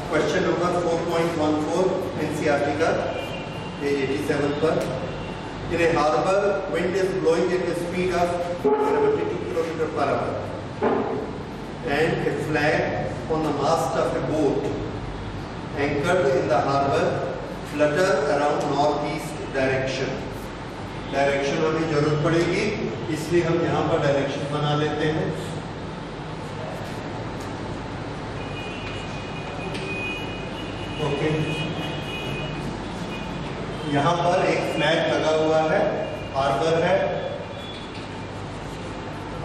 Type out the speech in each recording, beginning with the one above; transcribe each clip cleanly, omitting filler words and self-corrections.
Question number 4.14 NCERT का page 87 पर। In a harbor, wind is blowing at a speed of 72 km per hour, and a flag on the mast of a boat anchored in the harbor flutter around northeast direction. Direction हमें जरूरत पड़ेगी, इसलिए हम यहाँ पर direction बना लेते हैं। ओके, यहाँ पर एक फ्लैग लगा हुआ है, हार्बर है,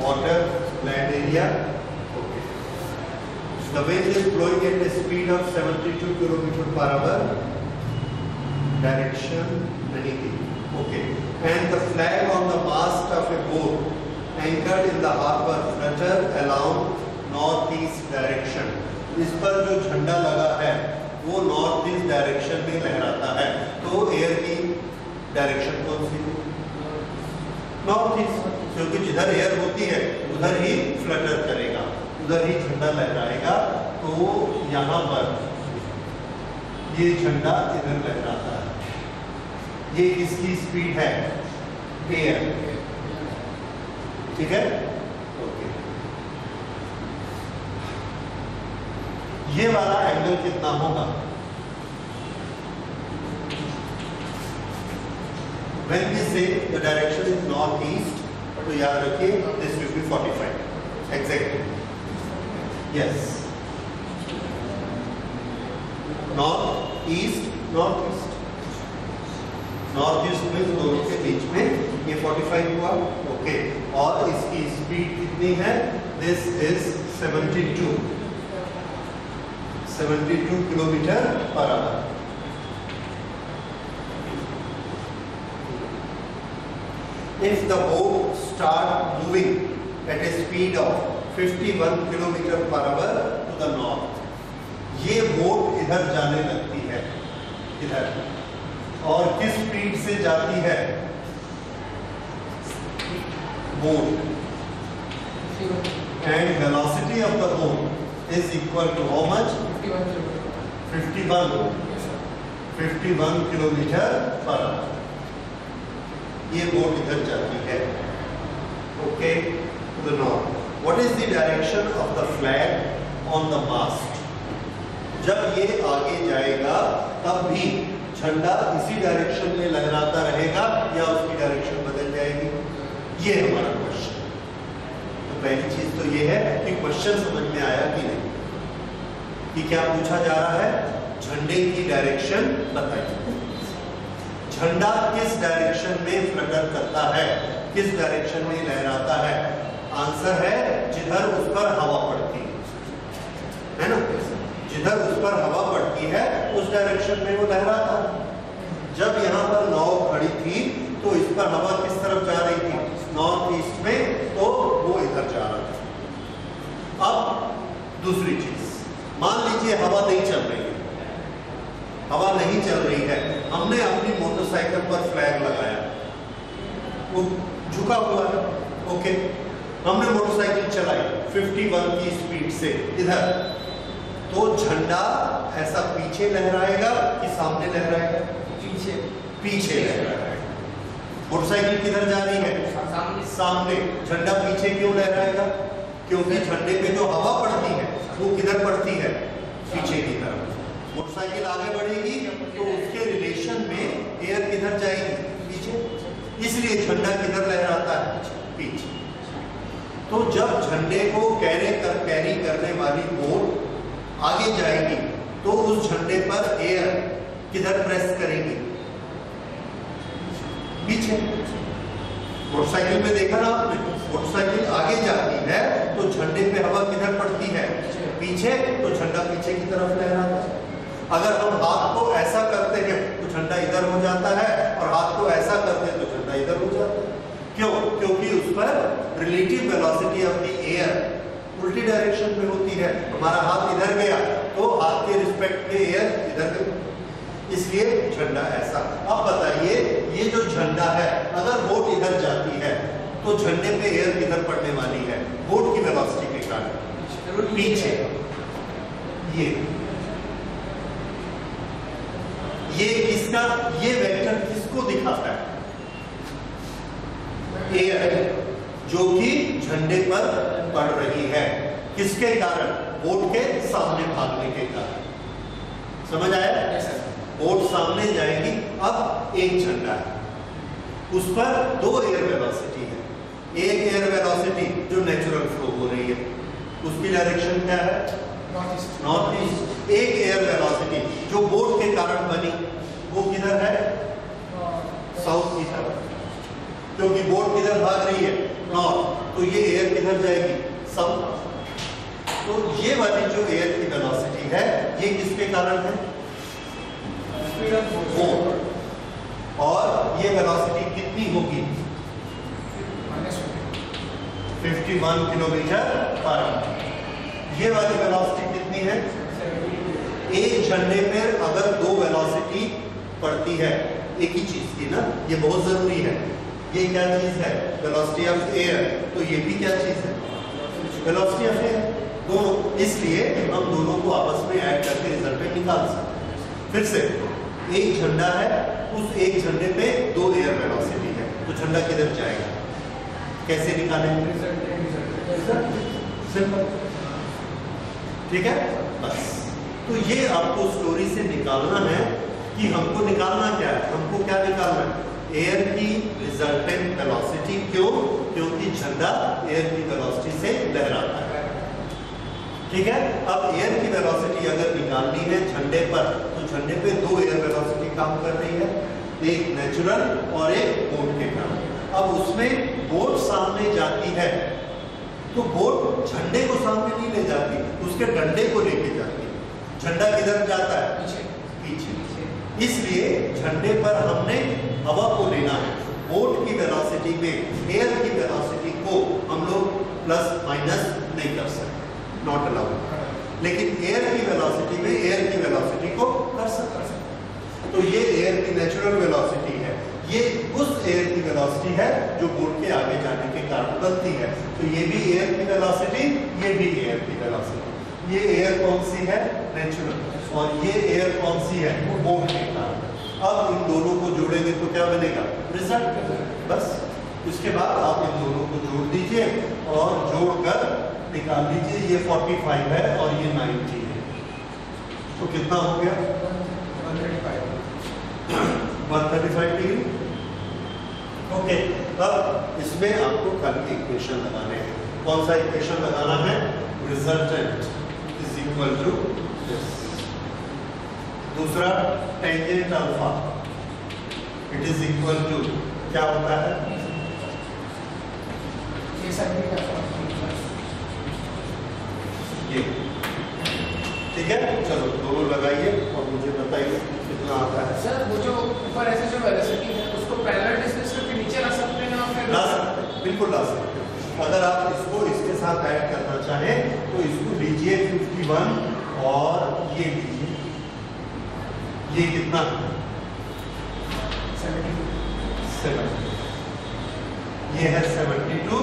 water, land area. The wind is blowing at a speed of 72 km per hour. Direction anything. Okay. And the flag on the mast of a boat anchored in the harbor flutter along northeast direction. इस पर जो झंडा लगा है वो north east direction में लहराता है। तो एयर की डायरेक्शन कौन सी है? नॉर्थ ईस्ट, क्योंकि जिधर एयर होती है उधर ही फ्लटर करेगा, उधर ही झंडा लहराएगा। तो यहाँ पर ये झंडा इधर लहराता है। ये इसकी स्पीड है एयर, ठीक है। ओके, ये वाला एंगल कितना होगा? When we say the direction is north east, तो याद रखिए this will be 45 exactly. Yes, north east, north east, north east में दोनों के बीच में ये 45 हुआ। ओके, और इसकी स्पीड कितनी है? This is 72 kilometre per our. If the boat start moving at a speed of 51 kilometre per our to the north, ये बोट इधर जाने लगती है, इधर, और किस स्पीड से जाती है boat? And velocity of the boat is equal to how much? 51 kilometre per hour. ये बोट इधर जाती है। Okay, to the north. What is the direction of the flag on the mast? जब ये आगे जाएगा तब भी झंडा इसी डायरेक्शन में लहराता रहेगा या उसकी डायरेक्शन बदल जाएगी? ये हमारा क्वेश्चन। तो पहली चीज तो ये है कि क्वेश्चन समझ में आया कि नहीं, कि क्या पूछा जा रहा है? झंडे की डायरेक्शन बताइए। झंडा किस डायरेक्शन में फ्लटर करता है, किस डायरेक्शन में लहराता है? आंसर है जिधर उस पर हवा पड़ती है ना। जिधर उस पर हवा पड़ती है उस डायरेक्शन में वो लहराता है। जब यहाँ पर नाव खड़ी थी तो इस पर हवा किस तरफ जा रही थी? नॉर्थ ईस्ट में, तो वो इधर जा रहा था। अब दूसरी चीज, मान लीजिए हवा नहीं चल रही है, हवा नहीं चल रही है, हमने अपनी मोटरसाइकिल पर फ्लैग लगाया, वो झुका हुआ है। ओके, हमने मोटरसाइकिल चलाई 51 की स्पीड से इधर, तो झंडा ऐसा पीछे लहराएगा कि सामने लहराएगा? पीछे लहराएगा। मोटरसाइकिल किधर जा रही है? सामने। झंडा पीछे क्यों लहराएगा? क्योंकि झंडे पे जो हवा पड़ती है वो किधर पड़ती है? पीछे की तरफ। मोटरसाइकिल आगे बढ़ेगी तो उसके रिलेशन में एयर किधर जाएगी? पीछे। इसलिए झंडा किधर लहराता है? पीछे। तो जब झंडे को कैरी करने वाली बोट आगे जाएगी तो उस झंडे पर एयर किधर प्रेस करेगी? पीछे। मोटरसाइकिल में देखा ना आपने, मोटरसाइकिल आगे जाती है तो झंडे पे हवा किधर पड़ती है? पीछे। तो झंडा पीछे की तरफ लहराता है। अगर हम हाथ को ऐसा करते हैं तो झंडा इधर हो जाता है, और हाथ को ऐसा करते हैं तो झंडा इधर हो जाता है। क्यों? क्योंकि उस पर relative velocity of the air उल्टी डायरेक्शन में होती है। हमारा हाथ इधर गया तो हाथ के रिस्पेक्ट में एयर इधर गई, इसलिए झंडा ऐसा। अब बताइए, ये जो झंडा है अगर बोट इधर जाती है तो झंडे पे एयर किधर पड़ने वाली है? बोट की वेलोसिटी के कारण पीछे। ये ये वेक्टर किसको दिखाता है? एयर जो कि झंडे पर पड़ रही है, किसके कारण? बोट के सामने भागने के कारण। समझ आया? बोट सामने जाएगी, अब एक झंडा है, उस पर दो एयर वेलोसिटी है। एक एयर वेलोसिटी जो नेचुरल फ्लो हो रही है, उसकी डायरेक्शन क्या है? North east. एक एयर वेलोसिटी जो बोट के कारण बनी, वो किधर है? साउथ की तरफ, क्योंकि बोट किधर भाग रही है? नॉर्थ, तो ये एयर किधर जाएगी? साउथ। तो ये वाली जो एयर की वेलोसिटी है, ये किसके कारण है? बोट। और ये वेलोसिटी कितनी होगी? 51 किलोमीटर पर आवर। ये वाली वेलोसिटी कितनी है? एक झंडे पर अगर दो वेलोसिटी पड़ती है एक ही चीज की ना, ये बहुत जरूरी है। ये क्या चीज है? Velocity of air. तो ये भी क्या चीज है? Velocity of air. दोनों, इसलिए हम दोनों को आपस में ऐड करके रिजल्ट निकाल सकते हैं। फिर से, एक झंडा है, उस एक झंडे पे दो एयर वेलोसिटी है, तो झंडा किधर जाएगा? कैसे निकालेंगे? सिंपल, ठीक है? बस। तो ये आपको स्टोरी से निकालना है कि हमको निकालना क्या है? हमको क्या निकालना है? एयर की रिजल्टेंट वेलोसिटी। क्यों? क्योंकि झंडा एयर की वेलोसिटी से लहराता है, ठीक है? अब एयर की वेलोसिटी अगर निकालनी है झंडे पर, तो झंडे पे दो एयर वेलोसिटी काम कर रही है, एक नेचुरल और एक बोट के कारण। अब उसमें बोट सामने जाती है, तो बोट झंडे को सामने नहीं ले जाती, उसके डंडे को लेके जाती है। झंडा किधर जाता है? पीछे। इसलिए झंडे पर हमने हवा को लेना है। बोट की वेलोसिटी में एयर की वेलोसिटी को हम लोग प्लस माइनस नहीं कर सकते, नॉट अलाउड। लेकिन एयर की वेलोसिटी में एयर की वेलोसिटी को कर सकते हैं। तो ये एयर की नेचुरल वेलोसिटी है, ये उस एयर की वेलोसिटी है जो बोट के आगे जाने के कारण बनती है। तो ये भी एयर की वेलोसिटी, ये भी एयर की वेलोसिटी। ये एयर कौन सी है? नेचुरल। और ये एयर कौन सी है? बोट के कारण। अब इन दोनों को जोड़ेंगे तो क्या बनेगा? रिजल्ट। बस इसके बाद आप इन दोनों को जोड़ दीजिए और जोड़कर निकाल लीजिए। ये 45 है और ये 90 है, तो कितना हो गया? 135 डिग्री। ओके, अब इसमें आपको खाली इक्वेशन लगाने हैं। कौन सा इक्वेशन लगाना है? Resultant is equal to this. दूसरा, tangent alpha it is equal to क्या होता है? ये, ठीक है? चलो दोनों लगाइए और मुझे बताइए कितना आता है। सर वो जो ऊपर ऐसे जो वेलोसिटी है उसको पैरेलल डिस्टेंस करके नीचे ला सकते हैं? और फिर ला सकते हैं, बिल्कुल ला सकते हैं। अगर आप इसको इसके साथ ऐड करना चाहें तो इसको लीजिए 51 और ये लीजिए, ये कितना? 7। ये है 72,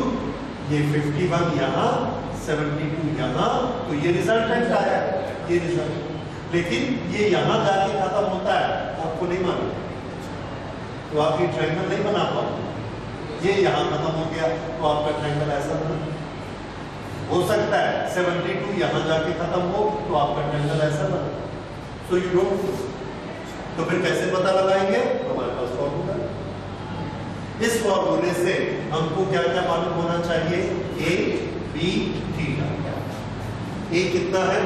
ये 51 यहाँ, 72 यहाँ, तो ये रिजल्टेंट आया, ये रिजल्ट। लेकिन ये यहाँ जाके खत्म होता है, आपको नहीं मालूम, तो आप ये ट्रायंगल नहीं बना पाओगे। ये यहाँ खत्म हो गया तो आपका ट्रायंगल ऐसा बना। हो सकता है 72 यहाँ जाके खत्म हो तो आपका ट्रायंगल ऐसा बना। So you don't know. तो फिर कैसे पता लगाएंगे? हमारे पास फॉर्मूला। इस फॉर्मूले से हमको क्या क्या मालूम होना चाहिए? ए, बी, थीटा। ए कितना है?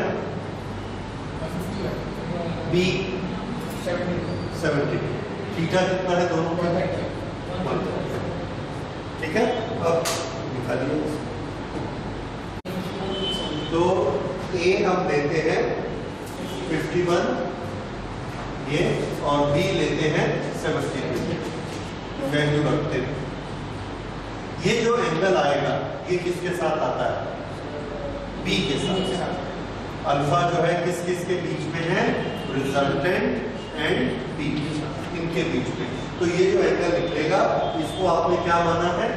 बी 70। थीटा कितना है दोनों का? 1। ठीक है, अब निकालिए। तो ए हम लेते हैं 51 ये, और बी लेते हैं 72, वैल्यू रखते हैं। ये जो एंगल आएगा ये किसके साथ आता है? बी के साथ। अल्फा जो है किस किस के बीच में है? रिजल्टेंट एंड बी, इनके बीच में। तो ये जो एंगल निकलेगा इसको आपने क्या माना है?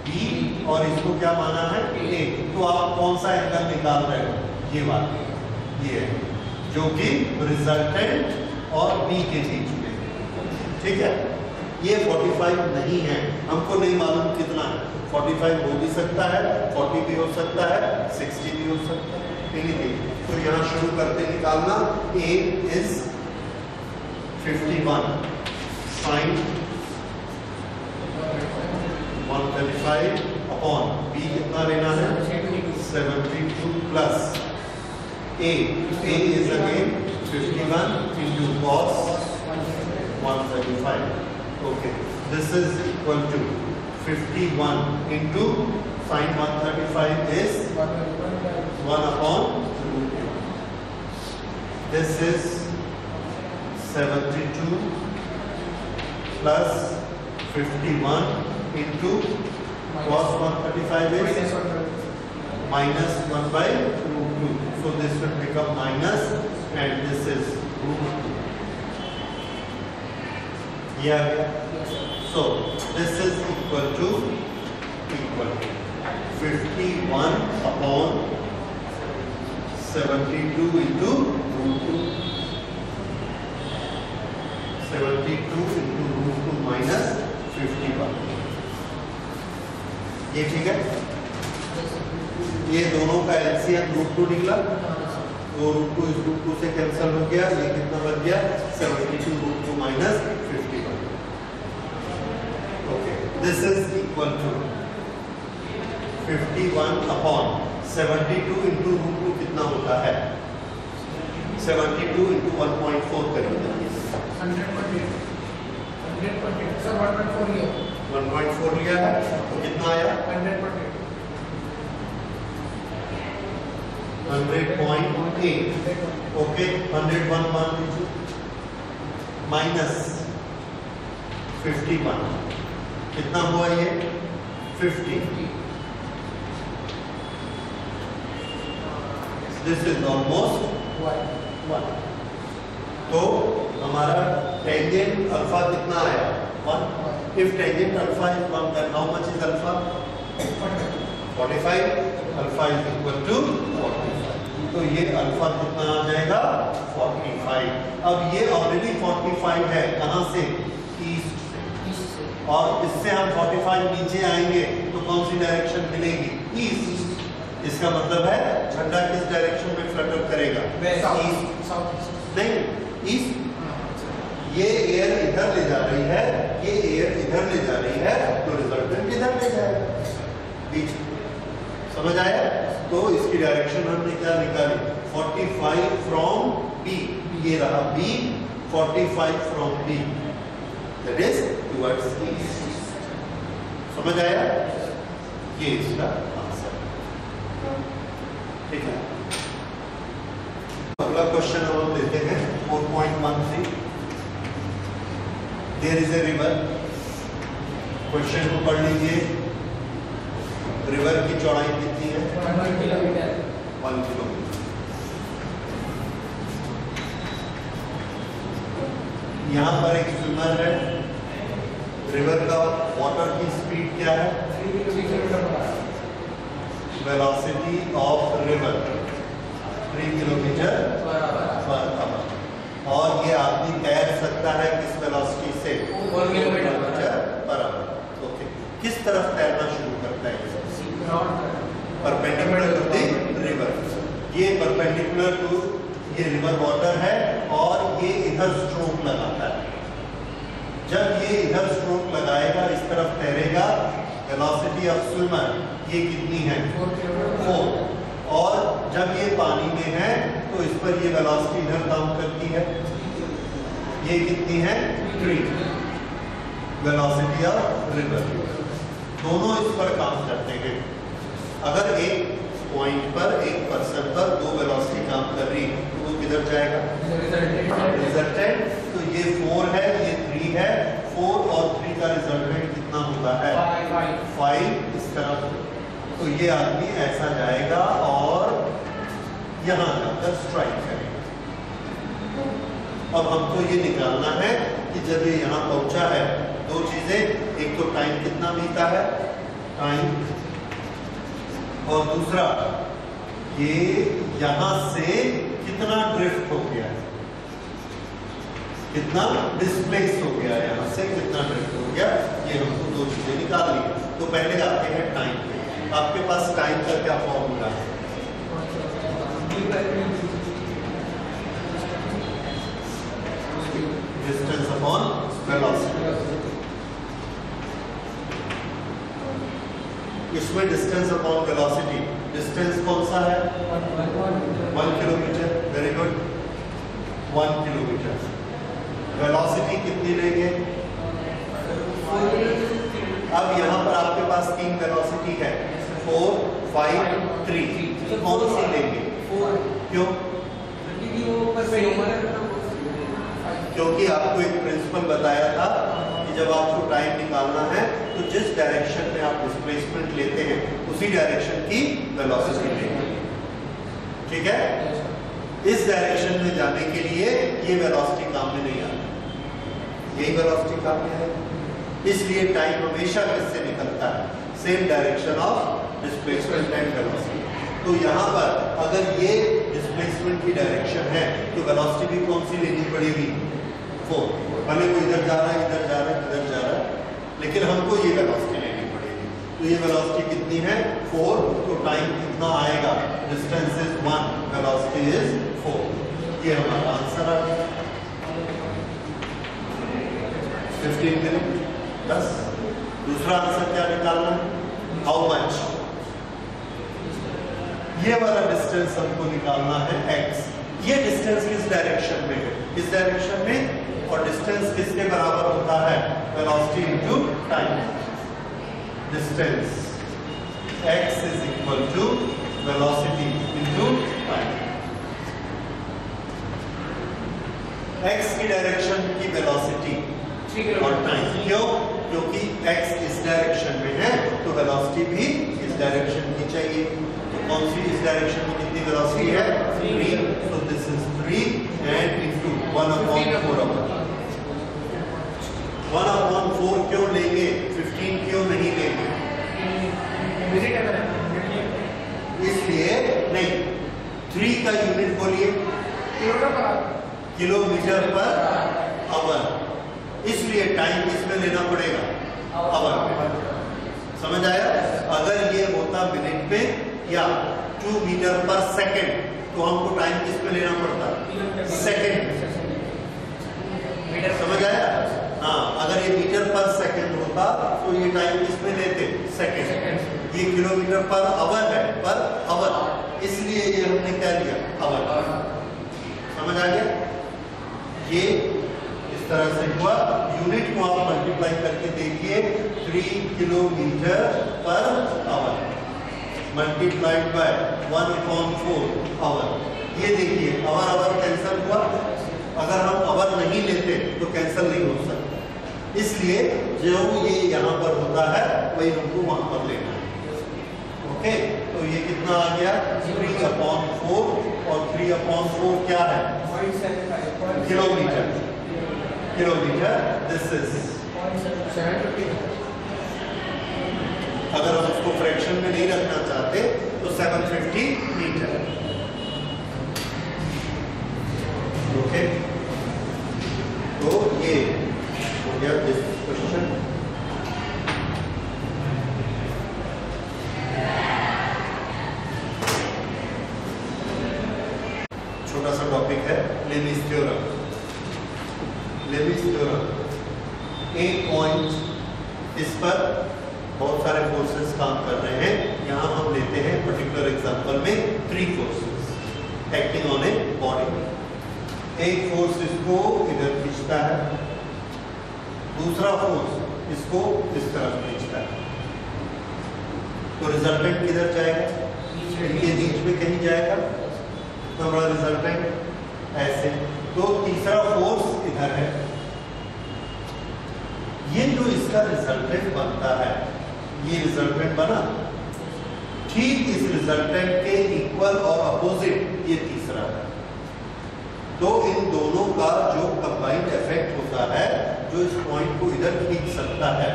बी, और इसको क्या माना है? ए। तो आप कौन सा एंगल निकाल रहे हो? ये वाला, ये है जो कि रिजल्टेंट और B के बीच में, ठीक है। ये 45 नहीं है, हमको नहीं मालूम कितना है। 45 हो भी सकता है, 40 भी हो सकता है, 60 भी हो सकता है, एनीथिंग। तो यहाँ शुरू करते निकालना। A is 51 sin 135 upon B कितना लेना है 72 plus A is again 51 into cos 135. Okay, this is equal to 51 into sin 135 is 1 upon. This is 72 plus 51 into cos 135 is minus 1 by root 2. So this will become minus and this is root 2. Yeah. So this is equal to 51 upon 72 into root 2. 72 into root 2 minus 51. ये ठीक है। ये दोनों का LCM root 2 निकला, तो root 2 इस root 2 से कैंसिल हो गया। ये कितना बच गया 72 root 2 minus 51. Okay, this is equal to 51 upon 72 into root 2 कितना होता है 72 इंटू 1.4 करेंगे 1.4 लिया है तो कितना आया 100.8. ओके, 101 मान लीजिए माइनस 51 कितना हुआ ये 50. This is almost 1. तो हमारा टेंजेंट अल्फा कितना आया 1. If tangent alpha is 1, then how much is alpha? 45. Alpha is equal to 45. तो ये अल्फा कितना आ जाएगा 45. अब ये ऑलरेडी 45 है, कहाँ से ईस्ट से, और इससे हम 45 नीचे आएंगे तो कौन सी डायरेक्शन मिलेगी ईस्ट. इसका मतलब है झंडा किस डायरेक्शन में फ्लटर करेगा ईस्ट नहीं ईस्ट. ये एयर इधर ले जा रही है, ये एयर इधर ले जा रही है, तो रिजल्टेंट इधर ले जाएगा बीच. समझ आया? तो इसकी डायरेक्शन हमने क्या निकाली 45 फ्रॉम बी. ये रहा B, 45 from B, that is towards east. समझ आया? ये इसका आंसर. ठीक है, अगला क्वेश्चन हम लेते हैं 4.13. There is a river. Question को पढ़ लीजिए. रिवर की चौड़ाई कितनी है 1 किलोमीटर. 1 किलोमीटर. यहाँ पर एक स्विमर है. रिवर का वाटर की स्पीड क्या है 3 kilometre. Velocity of river 3 kilometre per our. और ये आदमी तैर सकता है किस वेलोसिटी से 4 किलोमीटर पर आवर. ओके, किस तरफ तैरना शुरू करता है परपेंडिकुलर टू द रिवर. ये परपेंडिकुलर टू ये रिवर वाटर है और ये इधर स्ट्रोक लगाता है. जब ये इधर स्ट्रोक लगाएगा इस तरफ तैरेगा, वेलोसिटी ऑफ स्विमर ये कितनी है 4. और जब ये पानी में है तो इस पर ये वेलोसिटी इधर काम करती है. ये कितनी है 3 वेलोसिटी ऑफ रिवर. दोनों इस पर काम करते हैं. अगर एक पॉइंट पर एक पर्सन पर 2 वेलोसिटी काम कर रही तो वो किधर जाएगा रिजल्टेंट. तो ये 4 है, ये 3 है. 4 और 3 का रिजल्टेंट कितना होता है 5 इस तरफ. तो ये आदमी ऐसा जाएगा और यहां जाकर स्ट्राइक करेगा. अब हमको ये निकालना है कि जब ये यहां पहुंचा है, 2 चीजें. एक तो टाइम कितना बीता है टाइम, और दूसरा ये यहां से कितना ड्रिफ्ट हो गया है. कितना डिस्प्लेस हो गया, यहाँ से कितना ड्रिफ्ट हो गया, ये हमको दो चीजें निकालनी है। तो पहले आते हैं टाइम पे। आपके पास टाइम का क्या फॉर्मूला है? Distance upon velocity. इसमें डिस्टेंस अपॉन वेलोसिटी, डिस्टेंस कौन सा है? 1 kilometre. Very good, 1 kilometre. Velocity कितनी लेंगे? अब यहाँ पर आपके पास 3 वेलोसिटी है, 4, 5, 3। कौन सी लेंगे? क्यों? क्योंकि आपको एक प्रिंसिपल बताया था कि जब आपको टाइम निकालना है तो जिस डायरेक्शन में आप डिस्प्लेसमेंट लेते हैं उसी डायरेक्शन की वेलोसिटी लेंगे। ठीक है? इस डायरेक्शन में जाने के लिए ये वेलोसिटी काम में नहीं आती, यही वेलोसिटी काम में है। इसलिए टाइम हमेशा किससे निकलता है? Same direction of displacement and velocity. तो यहाँ पर अगर ये डिस्प्लेसमेंट की डायरेक्शन है तो वेलोसिटी भी कौन सी लेनी पड़ेगी? 4। भले वो इधर जा रहा है, इधर जा रहा है, इधर जा रहा है, लेकिन हमको ये वेलोसिटी लेनी पड़ेगी। तो ये वेलोसिटी कितनी है? 4। तो टाइम कितना आएगा? Distance is 1, velocity is 4। ये हमारा आंसर आ गया, 15 मिनट। बस दूसरा आंसर क्या निकालना है? How much? ये वाला डिस्टेंस हमको निकालना है x। ये डिस्टेंस किस डायरेक्शन में है? इस डायरेक्शन में। और डिस्टेंस किसके बराबर होता है? Velocity into time. Distance x is equal to velocity into time. x की डायरेक्शन की वेलोसिटी और टाइम। क्यों? क्योंकि x इस डायरेक्शन में है तो वेलोसिटी भी इस डायरेक्शन की चाहिए। तो कौन सी इस डायरेक्शन में कितनी वेलोसिटी है? 3। so this is 3 and into 1/4। 1/4 क्यों लेंगे? 15 क्यों नहीं लेंगे? इसलिए नहीं। 3 का यूनिट बोलिए, किलोमीटर पर आवर। इसलिए टाइम किसमें लेना पड़ेगा? आवर में। समझ आया? अगर ये होता मिनट में या 2 मीटर पर सेकंड तो हमको टाइम किसमें लेना पड़ता? सेकंड। समझ आया? हाँ, अगर ये मीटर पर सेकंड होता तो ये टाइम किसमें लेते? सेकंड। ये किलोमीटर पर आवर है, पर आवर, इसलिए ये हमने क्या लिया? आवर। समझ आ गया? ये इस तरह से हुआ। यूनिट को आप मल्टीप्लाई करके देखिए, 3 kilometre per our multiplied by 1/4 our. ये देखिए आवर आवर कैंसिल हुआ। अगर हम आवर नहीं लेते तो कैंसिल नहीं हो सकता, इसलिए जो ये यहाँ पर होता है वही हमको वहां पर लेना है। ओके, तो ये कितना आ गया? 3/4 और 3/4 क्या है? किलोमीटर। Kilometre this is. अगर हम उसको फ्रैक्शन में नहीं रखना चाहते तो 750 मीटर। ओके, तो ये हो गया दिस क्वेश्चन। छोटा सा टॉपिक है लेविस थ्योरम। लेविस थ्योरम एक पॉइंट, इस पर बहुत सारे फोर्सेस काम कर रहे हैं। यहाँ हम लेते हैं पर्टिकुलर एग्जांपल में 3 forces acting on a body. एक फोर्स इसको इधर खींचता है, दूसरा फोर्स इसको इस तरफ खींचता है। तो रिजल्टेंट किधर जाएगा? इनके बीच में कहीं जाएगा, तो हमारा रिजल्टेंट ऐसे। तो तीसरा फोर्स इधर है। ये जो इसका रिजल्टेंट बनता है, ये रिजल्टेंट बना, ठीक इस रिजल्टेंट के इक्वल और अपोजिट ये तीसरा है। तो इन दोनों का जो कंबाइंड इफेक्ट होता है, जो इस पॉइंट को इधर खींच सकता है,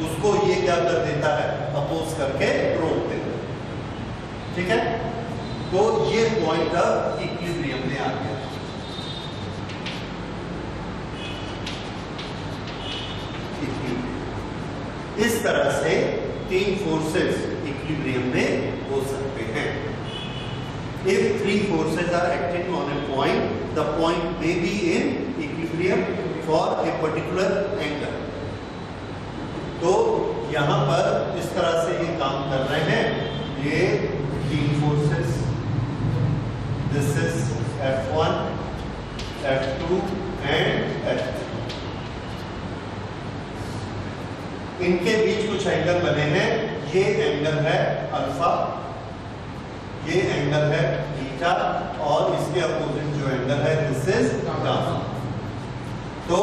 उसको ये क्या कर देता है? अपोज करके रोक देता है। ठीक है, तो ये पॉइंट अब इक्विलिब्रियम में आ गया। इस तरह से तीन फोर्सेस इक्विलिब्रियम में हो सकते हैं। If three forces are acting on a point, the point may be in equilibrium for a particular angle. तो यहाँ पर इस तरह से ये काम कर रहे हैं। ये तीन forces, this is F1, F2 and F3। इनके बीच कुछ एंगल बने हैं। ये एंगल है अल्फा, ये एंगल है बीटा, और इसके अपोजिट जो एंगल है दिस इज गामा। तो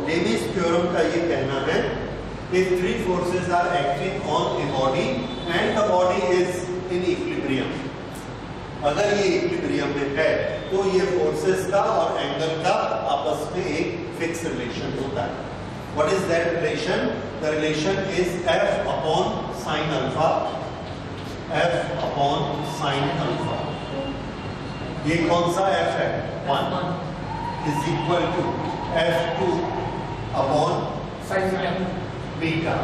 लेविस थ्योरम का ये कहना है if three forces are acting on a body and the body is in equilibrium, अगर ये इक्विलिब्रियम में है तो ये फोर्सेस का और एंगल का आपस में एक फिक्स रिलेशन होता है। What is that relation? The relation is F upon sin alpha, F upon sin alpha। ये कौन सा F है? 1 is equal to F2 upon sin beta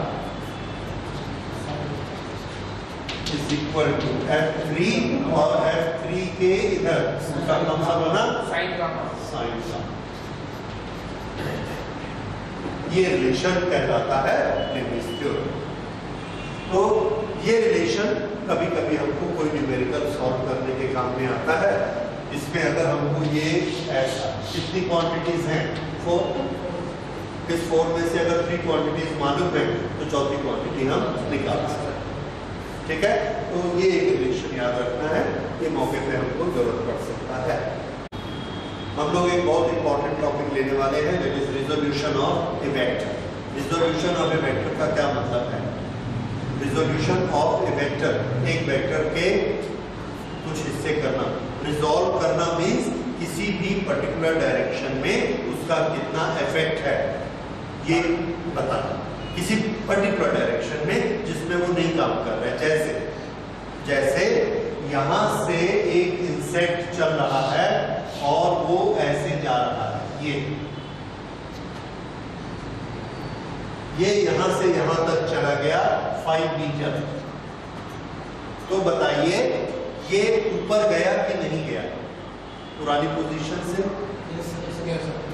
is equal to F3, और F3 के इधर उसका कौन सा बना? sin gamma. sin का ये रिलेशन कहलाता है लेविस थ्योरम। तो ये रिलेशन कभी कभी हमको कोई न्यूमेरिकल सॉल्व करने के काम में आता है। इसमें अगर हमको ये ऐसा कितनी क्वांटिटीज हैं? 4। इस 4 में से अगर 3 क्वांटिटीज मालूम है तो चौथी क्वांटिटी हम निकाल सकते हैं। ठीक है, तो ये एक रिलेशन याद रखना है, ये मौके पे हमको जरूरत पड़ सकता है। हम लोग एक बहुत इंपॉर्टेंट टॉपिक लेने वाले हैं, that is resolution of A vector. Resolution of A vector का क्या मतलब है? रिजोल्यूशन ऑफ ए वेक्टर, एक वेक्टर के कुछ हिस्से करना। रिजॉल्व करना मीन्स किसी भी पर्टिकुलर डायरेक्शन में उसका कितना इफेक्ट है ये बताना, किसी पर्टिकुलर डायरेक्शन में जिसमें वो नहीं काम कर रहा है। जैसे यहां से एक इंसेक्ट चल रहा है और वो ऐसे जा रहा है, ये यहां से यहां तक चला गया 5 मीटर। तो बताइए ये ऊपर गया कि नहीं गया? पुरानी पोजीशन से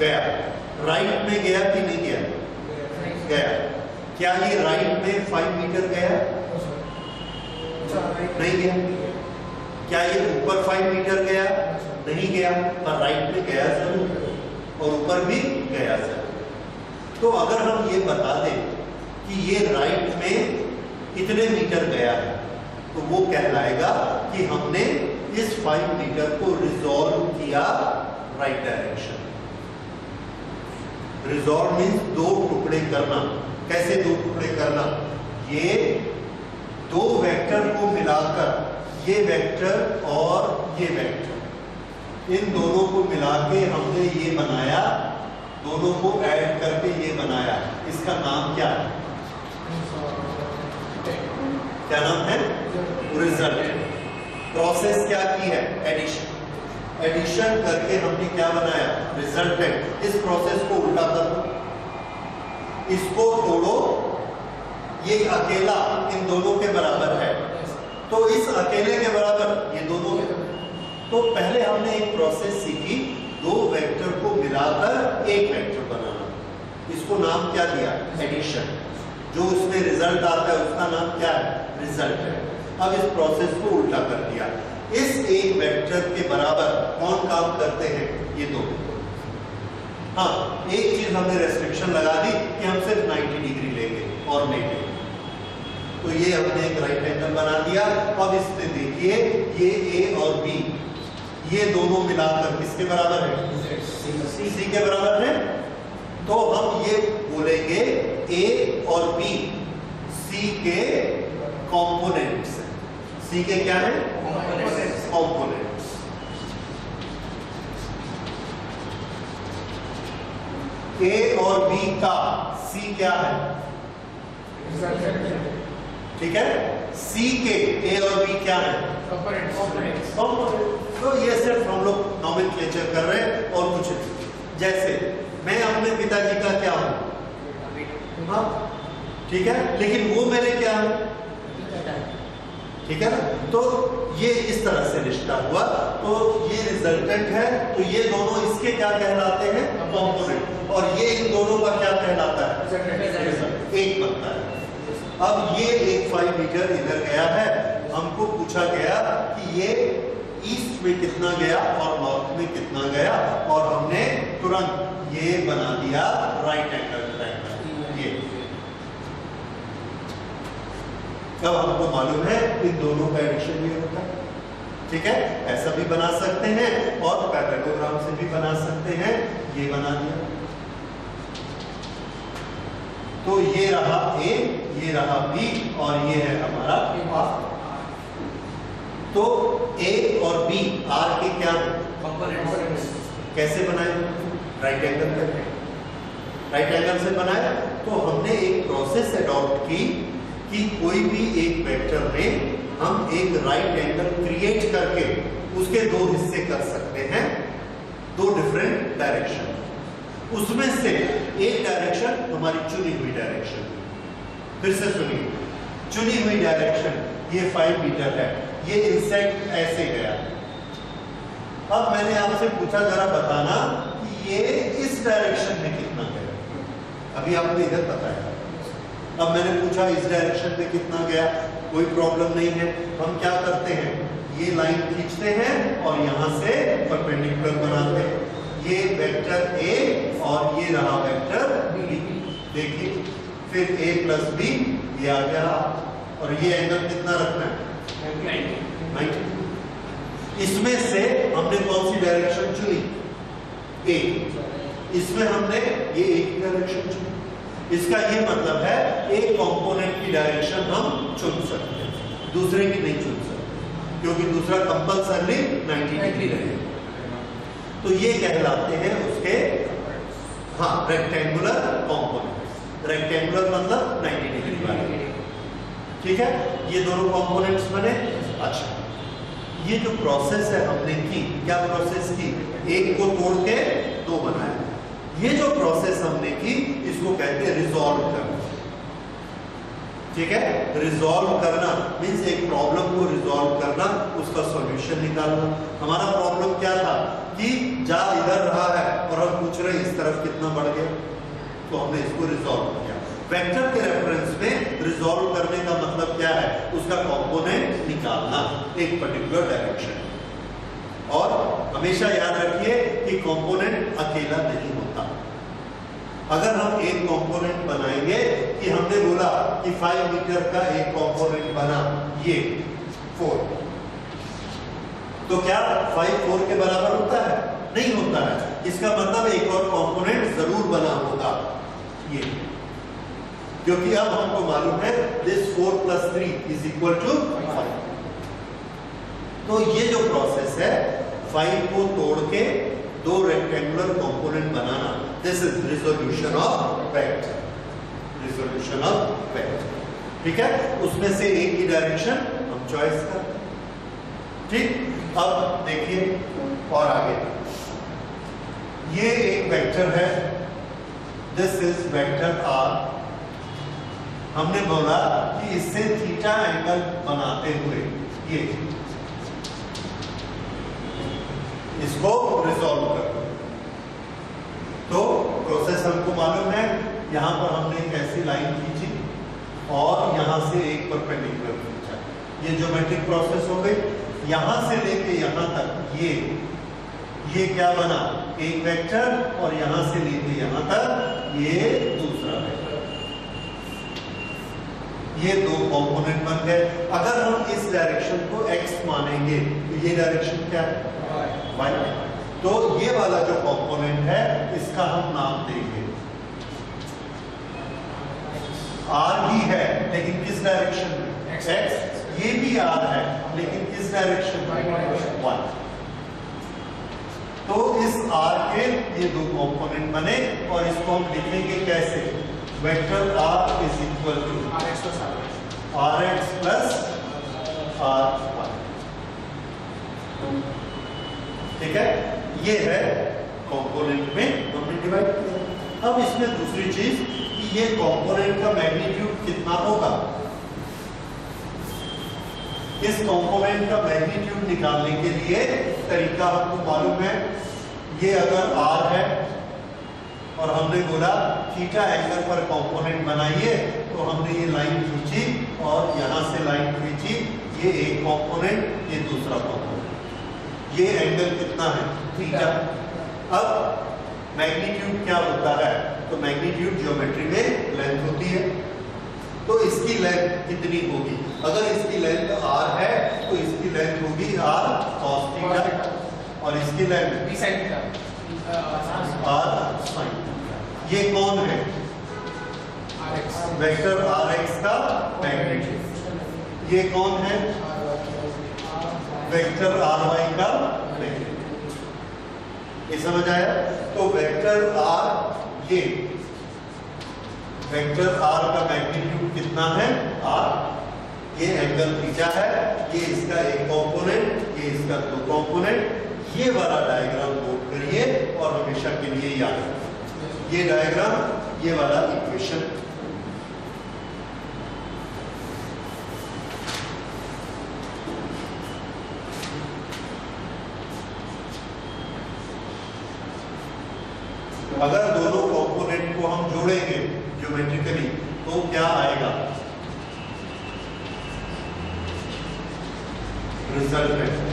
गया। राइट में गया कि नहीं गया? गया। क्या ये राइट में 5 मीटर गया? नहीं गया। क्या ये ऊपर 5 मीटर गया? नहीं गया, पर राइट में गया जरूर और ऊपर भी गया जरूर। तो अगर हम ये बता दें कि ये राइट में इतने मीटर गया है तो वो कहलाएगा कि हमने इस 5 मीटर को रिजॉल्व किया राइट डायरेक्शन। रिजॉल्व मीन्स 2 टुकड़े करना। कैसे 2 टुकड़े करना? ये 2 वेक्टर को मिलाकर, ये वेक्टर और ये वेक्टर, इन दोनों को मिला के हमने ये बनाया, दोनों को ऐड करके ये बनाया। इसका नाम क्या है? क्या नाम है? रिजल्ट। प्रोसेस क्या की है? एडिशन। एडिशन करके हमने क्या बनाया? रिजल्टेंट। इस प्रोसेस को उल्टा कर दो, इसको तोड़ो, ये अकेला इन दोनों के बराबर है तो इस अकेले के बराबर ये दोनों है। तो पहले हमने एक प्रोसेस सीखी, 2 वेक्टर को मिलाकर एक वेक्टर बनाना। इसको नाम क्या दिया? एडिशन। जो उसमें रिजल्ट आता है उसका नाम क्या है? रिजल्ट है। अब इस प्रोसेस को उल्टा कर दिया। इस एक वेक्टर के बराबर कौन काम करते हैं? ये 2। हाँ, एक चीज हमने रेस्ट्रिक्शन लगा दी कि हम सिर्फ 90 डिग्री लेंगे और नहीं लेंगे। तो ये हमने एक राइट एंगल बना दिया। अब इसमें देखिए ये ए और बी, ये दोनों मिलाकर किसके बराबर है? सी के बराबर है। तो हम ये बोलेंगे ए और बी सी के कंपोनेंट्स हैं। सी के क्या है? कंपोनेंट्स। ए और बी का सी क्या है? ठीक है। सी के ए और बी क्या है? कंपोनेंट्स। तो ये सिर्फ हम लोग नॉमेनक्लेचर कर रहे हैं और कुछ नहीं। जैसे मैं अपने पिताजी का क्या हूं? हाँ, ठीक है, लेकिन वो मेरे क्या है, ठीक है ना। तो ये इस तरह से रिश्ता हुआ, तो ये रिजल्टेंट है, तो ये दोनों इसके क्या कहलाते हैं, कंपोनेंट, और ये इन दोनों का क्या कहलाता है, एक बनता है। अब ये एक 5 मीटर इधर गया है, हमको पूछा गया कि ये ईस्ट में कितना गया और नॉर्थ में कितना गया, और हमने तुरंत ये बना दिया राइट एंगल ट्रायंगल। ये अब हमको मालूम है इन दोनों का एडिशन भी होता है, ठीक है। ऐसा भी बना सकते हैं और पैरेललोग्राम से भी बना सकते हैं, ये बना दिया। तो ये रहा ए, ये रहा बी, और ये है हमारा आर। तो ए और बी आर के क्या कंपोनेंट्स, कैसे बनाए, राइट एंगल करके, राइट एंगल से बनाया। तो हमने एक प्रोसेस अडॉप्ट की कि कोई भी एक वेक्टर में हम एक राइट एंगल क्रिएट करके उसके दो हिस्से कर सकते हैं, दो डिफरेंट डायरेक्शन। उसमें से एक डायरेक्शन हमारी चुनी हुई डायरेक्शन, फिर से सुनिए, चुनी हुई डायरेक्शन ये 5 मीटर है, ये इंसेक्ट ऐसे गया। अब मैंने आपसे पूछा जरा बताना कि ये इस डायरेक्शन में कितना गया, अभी आपने इधर बताया। अब मैंने पूछा इस डायरेक्शन में कितना गया, कोई प्रॉब्लम नहीं है। हम क्या करते हैं, ये लाइन खींचते हैं और यहां से परपेंडिकुलर बनाते हैं। ये वेक्टर ए और ये रहा वेक्टर बी, देखिए फिर a प्लस बी ये आ गया, और ये एंगल कितना रखना है, 90। इसमें से हमने कौन सी डायरेक्शन चुनी, ए, इसमें हमने ये एक ही डायरेक्शन चुनी। इसका ये मतलब है एक कंपोनेंट की डायरेक्शन हम चुन सकते हैं, दूसरे की नहीं चुन सकते, क्योंकि दूसरा कंपल्सरी 90 डिग्री रहेगा। तो ये कहलाते हैं उसके, हाँ, रेक्टेंगुलर कंपोनेंट्स। रेक्टेंगुलर मतलब 90 डिग्री वाले, ठीक है। ये दोनों कंपोनेंट्स बने। अच्छा, ये जो प्रोसेस है हमने की, क्या प्रोसेस की, एक को तोड़ के दो बनाया। ये जो प्रोसेस हमने की इसको कहते हैं रिजॉल्व करना, ठीक है। रिजॉल्व करना मींस एक प्रॉब्लम को रिजॉल्व करना, उसका सॉल्यूशन निकालना। हमारा प्रॉब्लम क्या था कि जा इधर रहा है और हम पूछ रहे इस तरफ कितना बढ़ गया, तो हमने इसको रिजॉल्व किया। वेक्टर के रेफरेंस में रिजॉल्व करने का मतलब क्या है, उसका कंपोनेंट निकालना एक पर्टिकुलर डायरेक्शन। और हमेशा याद रखिए कि कंपोनेंट अकेला नहीं होता। अगर हम एक कंपोनेंट बनाएंगे, कि हमने बोला कि 5 मीटर का एक कंपोनेंट बना, ये 4, तो क्या 5 4 के बराबर होता है, नहीं होता है। इसका मतलब एक और कंपोनेंट जरूर बना होगा, ये, क्योंकि अब हमको मालूम है दिस 4 + 3 = 5। तो ये जो प्रोसेस है 5 को तोड़ के दो rectangular component banana, this is resolution of vector, resolution of vector, ठीक है। उसमें से एक की डायरेक्शन हम चॉइस करते हैं, ठीक। अब देखिए और आगे, ये एक वेक्टर है, दिस इज वेक्टर आर। हमने बोला कि इससे थीटा एंगल बनाते हुए ये इसको रिजॉल्व कर दो। तो प्रोसेस हमको मालूम है, यहां पर हमने एक ऐसी लाइन खींची और यहां से एक परपेंडिकुलर खींचा, ये ज्योमेट्रिक प्रोसेस हो गई। यहां से लेके यहां तक ये क्या बना, एक वेक्टर, और यहां से लेके यहां तक ये दूसरा वेक्टर। ये दो कंपोनेंट बन गए। अगर हम इस डायरेक्शन को x मानेंगे तो ये डायरेक्शन क्या है, y। तो ये वाला जो कंपोनेंट है इसका हम नाम देंगे r ही है, लेकिन किस डायरेक्शन में, x। ये भी r है, लेकिन किस डायरेक्शन में, y। तो इस r के ये दो कंपोनेंट बने, और इसको हम लिखेंगे कैसे, vector r is equal to rx plus ry, ठीक है। ये है कंपोनेंट में हमने डिवाइड किया। अब इसमें दूसरी चीज, कि ये कंपोनेंट का मैग्नीट्यूड कितना होगा। इस कंपोनेंट का मैग्नीट्यूड निकालने के लिए तरीका हमको मालूम है। ये अगर r है और हमने बोला थीटा एंगल पर कंपोनेंट बनाइए, तो हमने ये लाइन खींची और यहां से लाइन खींची, ये एक कंपोनेंट, ये दूसरा कंपोनेंट, ये एंगल कितना है थीटा। अब मैग्नीट्यूड क्या होता है, तो मैग्नीट्यूड ज्योमेट्री में लेंथ होती है, तो इसकी लेंथ कितनी होगी। अगर इसकी लेंथ r है तो इसकी लेंथ होगी r cos थीटा और इसकी length b sin theta r sin theta. ये कौन है, rx वेक्टर rx का मैग्नीट्यूड। ये कौन है, वेक्टर ry का मैग्नीट्यूड। ये समझ आया। तो वेक्टर r, ये वेक्टर r का मैग्नीट्यूड कितना है r, ये एंगल थीटा है, ये इसका एक कंपोनेंट, ये इसका दो कंपोनेंट। ये वाला डायग्राम नोट करिए और हमेशा के लिए याद रखिए। ये डायग्राम, ये वाला इक्वेशन। अगर दोनों कंपोनेंट को हम जोड़ेंगे ज्योमेट्रिकली तो क्या आएगा रिजल्ट में।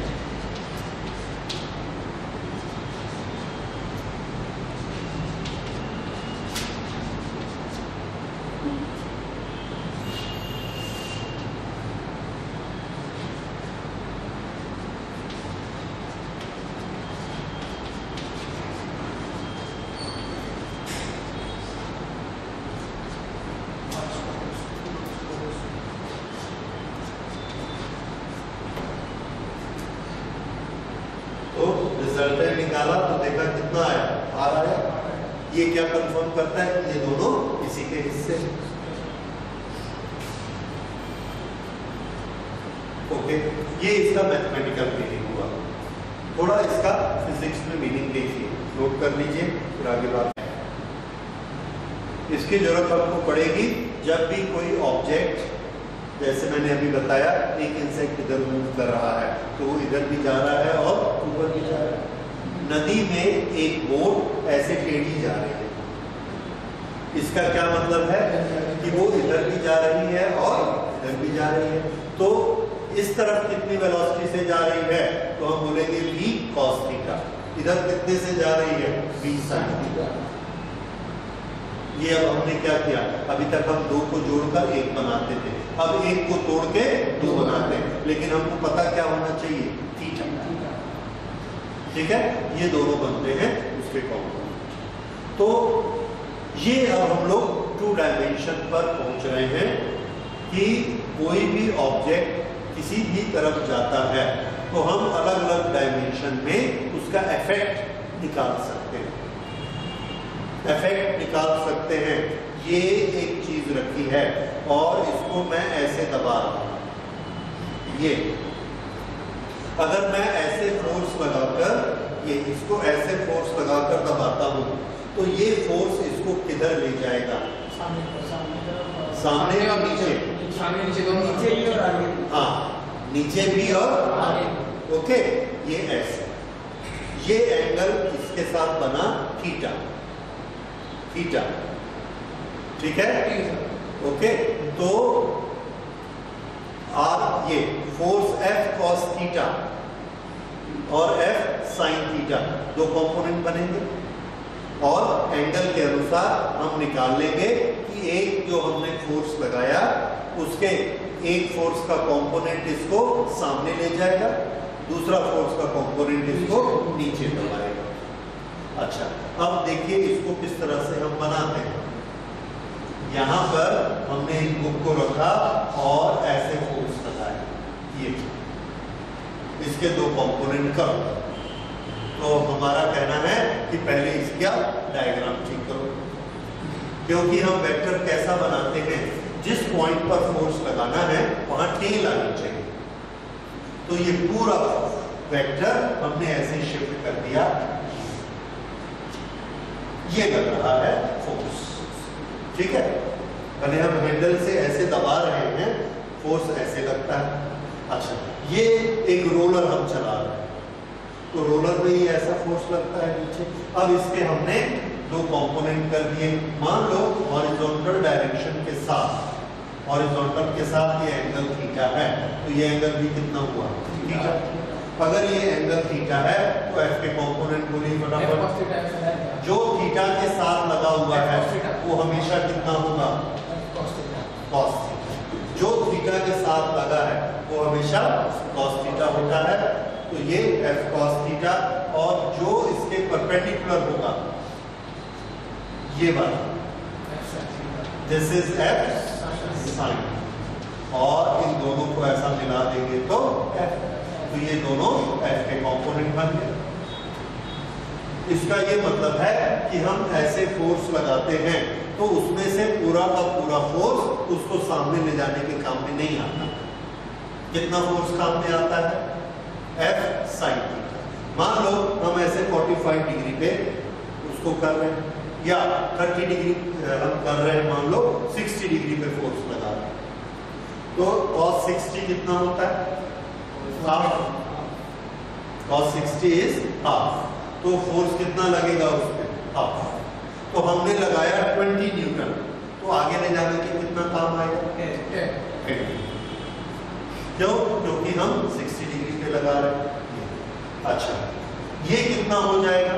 रिजल्टेंट निकाला तो देखा कितना आया, r आया। ये क्या कंफर्म करता है कि ये दोनों इसी के हिस्से। ओके, ये इसका मैथमेटिकल मीनिंग हुआ। थोड़ा इसका फिजिक्स में मीनिंग देखिए, नोट कर लीजिए, फिर आगे बात। इसकी जरूरत आपको पड़ेगी जब भी कोई ऑब्जेक्ट, जैसे मैंने अभी बताया, एक इंसेक्ट इधर मूव कर रहा है तो वो इधर भी जा रहा है और ऊपर भी जा रहा है। नदी में एक बोट ऐसे टेढ़ी जा रही है, इसका क्या मतलब है कि वो इधर भी जा रही है और इधर भी जा रही है। तो इस तरफ कितनी वेलोसिटी से जा रही है, तो हम बोलेंगे v cos थीटा। इधर कितने से जा रही है, v sin थीटा। ये अब हमने क्या किया, अभी तक हम दो को जोड़कर एक बनाते थे, अब एक को तोड़ के दो बनाते हैं, लेकिन हमको पता क्या होना चाहिए, थीटा। ठीक है, ये दोनों बनते हैं उसके कंपोनेंट। तो ये अब हम लोग टू डायमेंशन पर पहुंच रहे हैं कि कोई भी ऑब्जेक्ट किसी भी तरफ जाता है तो हम अलग अलग डायमेंशन में उसका इफेक्ट निकाल सकते हैं। इफेक्ट निकाल सकते हैं। ये एक चीज रखी है और इसको मैं ऐसे दबा रहा हूं, ये अगर मैं ऐसे फोर्स लगाकर, ये इसको ऐसे फोर्स लगाकर दबाता हूं तो ये फोर्स इसको किधर ले जाएगा, सामने और नीचे, सामने नीचे दोनों, नीचे भी और आगे। हाँ, नीचे भी और आगे। ओके, ये ऐसे, ये एंगल इसके साथ बना थीटा, थीटा। ठीक है, ओके। तो आर, ये फोर्स F cos थीटा और F sin थीटा, दो कंपोनेंट बनेंगे और एंगल के अनुसार हम निकाल लेंगे कि एक जो हमने फोर्स लगाया उसके एक फोर्स का कंपोनेंट इसको सामने ले जाएगा, दूसरा फोर्स का कंपोनेंट इसको नीचे दबाएगा। अच्छा, अब देखिए इसको किस तरह से हम बनाते हैं। यहां पर हमने एक बुक को रखा और ऐसे फोर्स लगाया, ये इसके दो कंपोनेंट करो। तो हमारा कहना है कि पहले इसका डायग्राम ठीक करो, क्योंकि हम वेक्टर कैसा बनाते हैं, जिस पॉइंट पर फोर्स लगाना है वहां टेल आनी चाहिए। तो ये पूरा वेक्टर हमने ऐसे शिफ्ट कर दिया, ये लग रहा है फोर्स। ठीक है, पहले हम हैंडल से ऐसे दबा रहे हैं, फोर्स ऐसे लगता है। अच्छा, ये एक रोलर हम चला रहे हैं, तो रोलर में ही ऐसा फोर्स लगता है नीचे। अब इसके हमने दो कंपोनेंट कर दिए। मान लो हॉरिजॉन्टल डायरेक्शन के साथ, हॉरिजॉन्टल के साथ ये एंगल थीटा है, तो ये एंगल भी कितना हुआ? थीटा। अगर ये एंगल थीटा है तो एफ के कंपोनेंट बोलिए फटाफट। जो थीटा के साथ लगा हुआ है वो हमेशा कितना होगा? Cos theta. जो थीटा के साथ लगा है वो हमेशा कॉस थीटा होता है, तो ये एफ कॉस थीटा। और जो इसके परपेंडिकुलर होगा ये वाला, दिस इज एफ साइन, और इन दोनों को ऐसा मिला देंगे तो एफ, तो ये दोनों एफ के कंपोनेंट बन गए। इसका ये मतलब है कि हम ऐसे फोर्स लगाते हैं तो उसमें से पूरा का पूरा फोर्स उसको सामने ले जाने के काम में नहीं आता। कितना फोर्स काम में आता है? F sine theta. मान लो हम ऐसे 45 डिग्री पे उसको कर रहे हैं, या 30 डिग्री हम कर रहे हैं, मान लो 60 डिग्री पे फोर्स लगा रहे हैं, तो cos 60 कितना होता है? हाफ। cos 60 इज हाफ, तो फोर्स कितना लगेगा उस पे? हाफ। तो हमने लगाया 20 न्यूटन, तो आगे ले जाने के कितना काम आएगा? 10। क्यों? क्योंकि हम 60 डिग्री पे लगा रहे हैं। अच्छा, ये कितना हो जाएगा?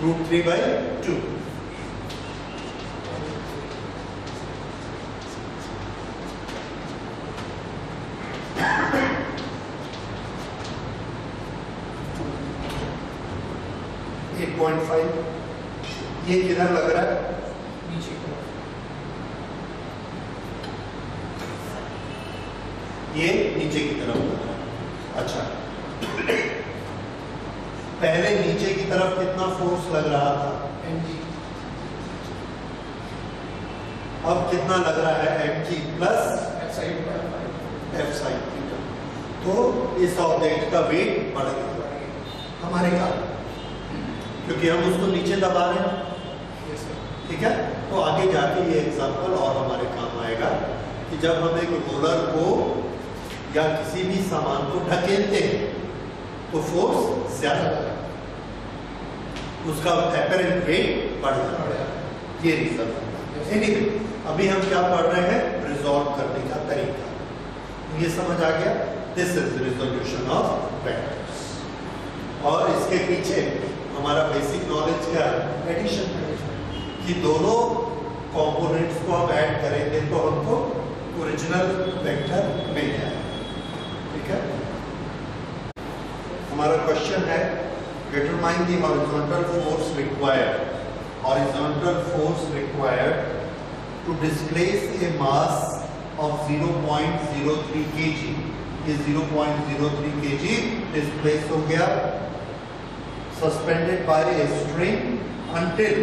√3/2। ये किधर लग रहा है? नीचे। ये नीचे की तरफ लग रहा है। अच्छा, पहले नीचे की तरफ कितना फोर्स लग रहा था? mg। अब कितना लग रहा है? mg plus F sine theta. तो इस ऑब्जेक्ट का वेट बढ़ गया हमारे कारण, क्योंकि हम उसको नीचे दबा रहे हैं। ठीक है, तो आगे जाके ये एग्जांपल और हमारे काम आएगा कि जब हम एक रोलर को या किसी भी सामान को ढकेलते हैं तो फोर्स ज्यादा लगता है, उसका एपरेंट वेट बढ़ जाता है। ये रीजन है। एनीवे, अभी हम क्या पढ़ रहे हैं? रिजॉल्व करने का तरीका। ये समझ आ गया? This is resolution of vectors. और इसके पीछे हमारा बेसिक नॉलेज क्या है? एडिशन। कि दोनों कंपोनेंट्स को हम ऐड करेंगे तो हमको ओरिजिनल वेक्टर मिल जाएगा। ठीक है, हमारा क्वेश्चन है determine the horizontal force required, horizontal force required to displace a mass of 0.03 kg। ये 0.03 kg डिस्प्लेस हो गया suspended by a string until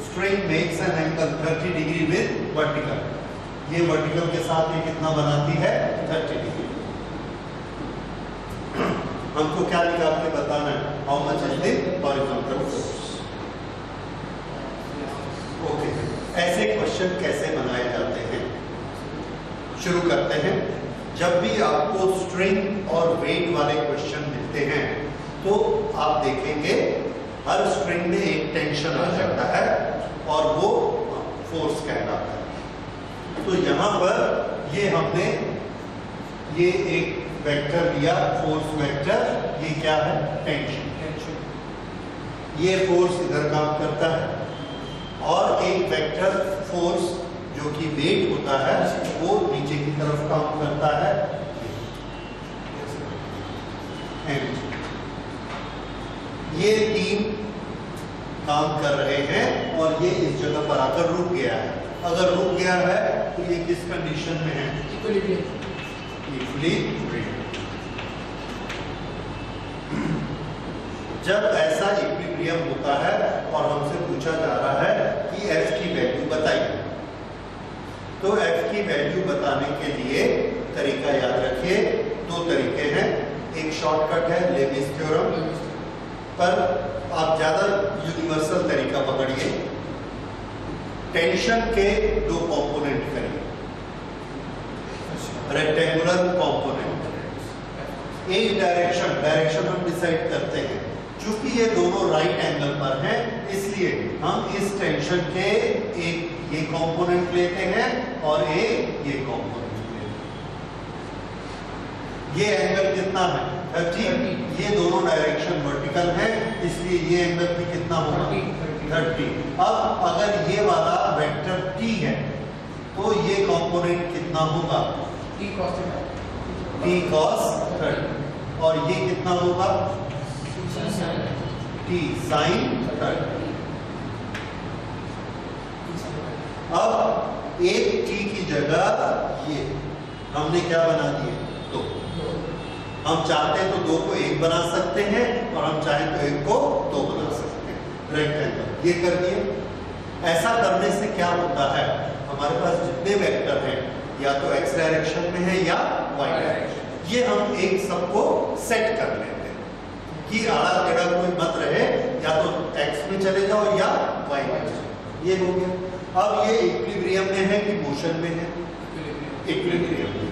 string makes an angle 30 degree with vertical। ये vertical के साथ ये कितना बनाती है? 30 डिग्री। हमको क्या निकाल के बताना है? How much is the horizontal force. Okay, ऐसे क्वेश्चन कैसे बनाए जाते हैं? शुरू करते हैं। जब भी आपको स्ट्रिंग और वेट वाले क्वेश्चन मिलते हैं तो आप देखेंगे हर स्ट्रिंग में एक टेंशन आ जाता है और वो फोर्स कहलाता है। तो यहाँ पर ये हमने ये एक वेक्टर लिया, फोर्स वेक्टर। ये क्या है? टेंशन। ये फोर्स इधर काम करता है और एक वेक्टर फोर्स जो कि वेट होता है वो नीचे की तरफ काम करता है। ये तीन काम कर रहे हैं और ये इस जगह पर आकर रुक गया है। अगर रुक गया है तो ये किस कंडीशन में है? इक्विलिब्रियम। जब ऐसा इक्विलिब्रियम होता है और हमसे पूछा जा रहा है कि एफ की वैल्यू बताइए, तो एफ की वैल्यू बताने के लिए तरीका याद रखिए। दो तरीके हैं, एक शॉर्टकट है लेबिस थ्योरम पर आप ज्यादा यूनिवर्सल तरीका पकड़िए, टेंशन के दो कंपोनेंट करिए, रेक्टेंगुलर कंपोनेंट, एक डायरेक्शन हम डिसाइड करते हैं। चूंकि ये दोनों राइट एंगल पर हैं, इसलिए हम इस टेंशन के एक ये कंपोनेंट लेते हैं और एक ये कंपोनेंट लेते हैं। ये एंगल कितना है 30, ये दोनों डायरेक्शन वर्टिकल है, इसलिए ये एंगल भी कितना होगा 30। अब अगर ये वाला वेक्टर t है तो ये कंपोनेंट कितना होगा t cos थीटा, और ये कितना होगा t sin थीटा। अब एक t की जगह ये हमने क्या बना दिए 2। हम चाहते हैं तो 2 को 1 बना सकते हैं और हम चाहें तो 1 को 2 बना सकते हैं। रेक्टेंगल ये कर दिए। ऐसा करने से क्या होता है, हमारे पास जितने वेक्टर हैं या तो x डायरेक्शन में है या y डायरेक्शन, ये हम एक सबको सेट कर लेते हैं कि आड़ा टेढ़ा कोई मत रहे, या तो x में चले जाओ या y में चले जाओ। ये हो गया। अब ये इक्विलिब्रियम में है कि मोशन में है, इक्विलिब्रियम में।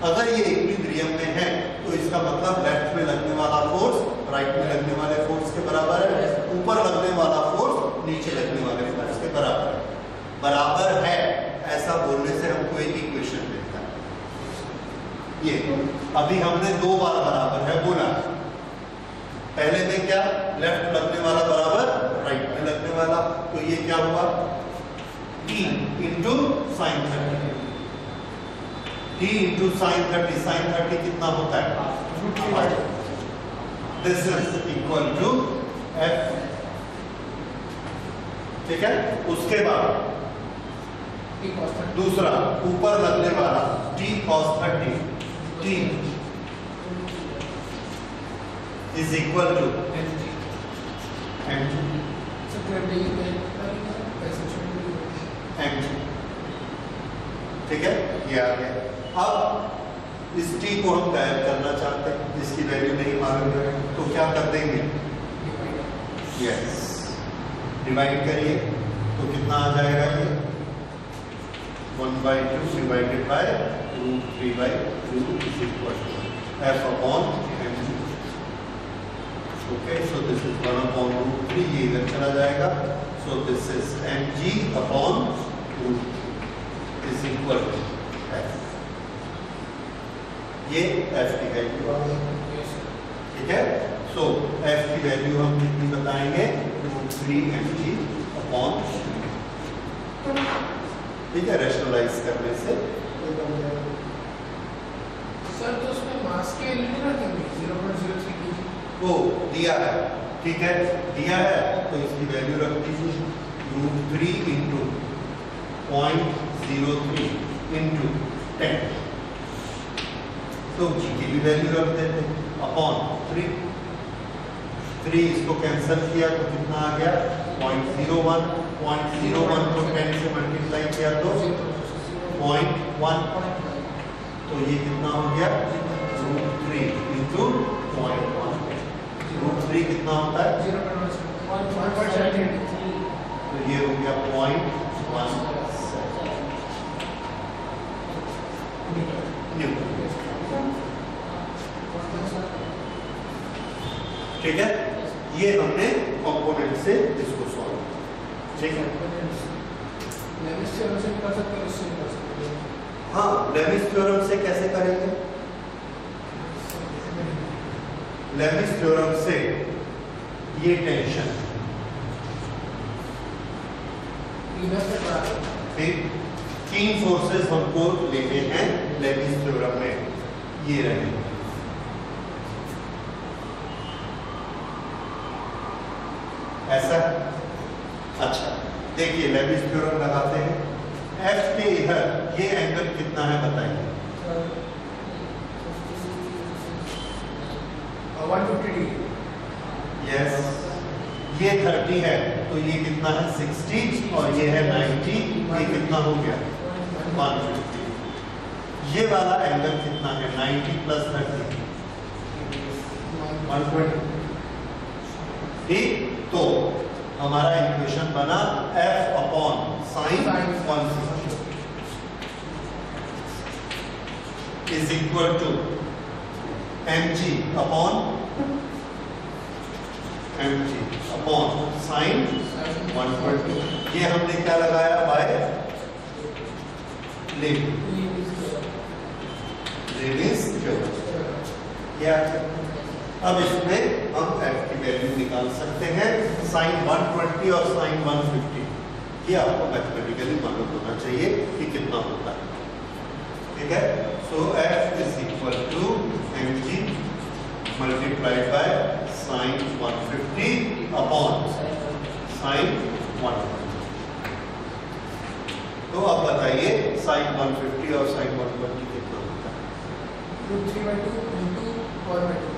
अगर ये इक्विलिब्रियम में है तो इसका मतलब लेफ्ट में लगने वाला फोर्स राइट में लगने वाले फोर्स के बराबर है, ऊपर लगने वाला फोर्स नीचे लगने वाले फोर्स के बराबर है। बराबर है ऐसा बोलने से हमको एक इक्वेशन मिलता है। ये अभी हमने 2 बार बराबर है बोला, पहले में क्या लेफ्ट लगने वाला बराबर राइट में लगने वाला, तो ये क्या हुआ t into sine 30, t into sine 30, sine 30 कितना होता है, this is equal to f। ठीक है, उसके बाद दूसरा ऊपर लगने वाला t cos 30, t is equal to mg। ठीक है, ये आ गया। अब इस t को हम गायब करना चाहते हैं, इसकी वैल्यू नहीं मालूम है, तो क्या कर देंगे, यस डिवाइड करिए तो कितना आ जाएगा, ये 1/2 divided by √3/2 is equal to f upon mg। Okay, so this is 1/√3, ये इधर चला जाएगा, सो this is mg upon √3 is equal to f। ये f की वैल्यू आ गई। ठीक है, सो f की वैल्यू हम कितनी बताएंगे, √3 mg अपॉन, ठीक है, रैशनलाइज करने से सर तो उसमें मास के लिए ना 0.03 kg वो दिया है। ठीक है, दिया है तो इसकी वैल्यू रख दीजिए √3 इंटू 0.03 इंटू 10, तो जी की भी वैल्यू रख देते अपॉन 3 इसको कैंसिल किया तो कितना आ गया 0.01, 0.01 को 10 से मल्टीप्लाई किया तो 0.1, तो ये कितना हो गया √3 इंटू 0.1। √3 कितना होता है 0.1, तो ये हो गया 0.17 न्यूटन। ठीक है, ये हमने कंपोनेंट से इसको सॉल्व किया। ठीक है, लेविस थ्योरम से कर सकते हैं, उससे कर सकते हैं। हाँ, लेविस थ्योरम से कैसे करेंगे, लेविस थ्योरम से ये टेंशन ठीक, 3 फोर्सेस हमको लेने हैं लेविस थ्योरम में, ये रहेंगे। ऐसा, अच्छा देखिए लेविस थ्योरम लगाते हैं, F के इधर ये एंगल कितना है बताइए, 150 डिग्री। यस, ये 30 है तो ये कितना है 60 और ये है 90, ये कितना हो गया 150। ये वाला एंगल कितना है 90 प्लस 30 120, ठीक, तो हमारा इक्वेशन बना f upon sine 150 is equal to mg upon sine 120। ये हमने क्या लगाया बाय लेविस थ्योरम। अब इसमें हम f की वैल्यू निकाल सकते हैं साइन 120 और साइन 150। ये आपको मैथमेटिकली मालूम होना चाहिए कि कितना होता है, ठीक है। So f is equal to mg multiplied by sine 150 upon sine 120। तो अब बताइए साइन 150 और साइन 120 कितना होता है? √3/2 into 4/2।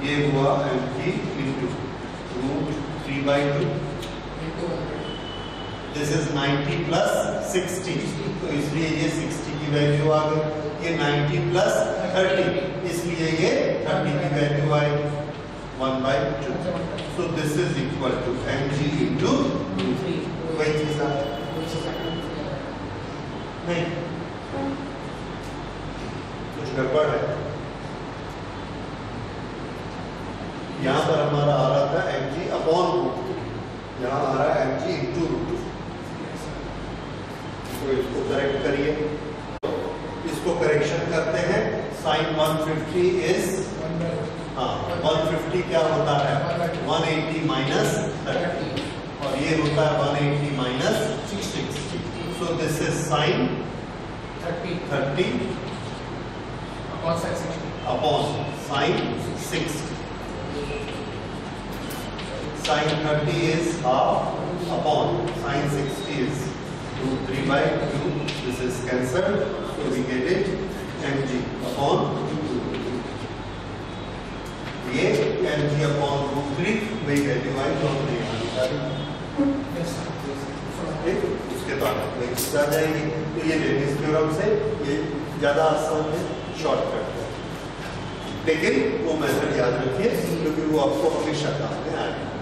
ये हुआ mg into √3/2 into 100। This is 90 plus 60, तो इसलिए ये 60 की वैल्यू आ गई। ये 90 प्लस 30, इसलिए ये 30 की वैल्यू आएगी 1/2। So this is equal to mg into वही चीज नहीं, कुछ गड़बड़ है। यहाँ पर हमारा आ रहा था mg अपॉन √3, यहाँ आ रहा है mg into √2। तो इसको करेक्ट करिए, इसको करेक्शन करते हैं। साइन 150 इज 150 क्या होता है 180 माइनस 30, और ये होता है 180 minus 60। So this is sine 30 upon sine 60। Sin 30 is half upon sin 60 is √3/2. This is cancelled, so we get it mg upon 2. ये mg upon √3 वही वैल्यू आई जो हमने यहाँ निकाली। उसके बाद वही चीज आ जाएगी। तो ये लेविस थ्योरम से ये ज्यादा आसान है, शॉर्टकट है, लेकिन वो मेथड याद रखिए क्योंकि वो आपको हमेशा काम में आएगा।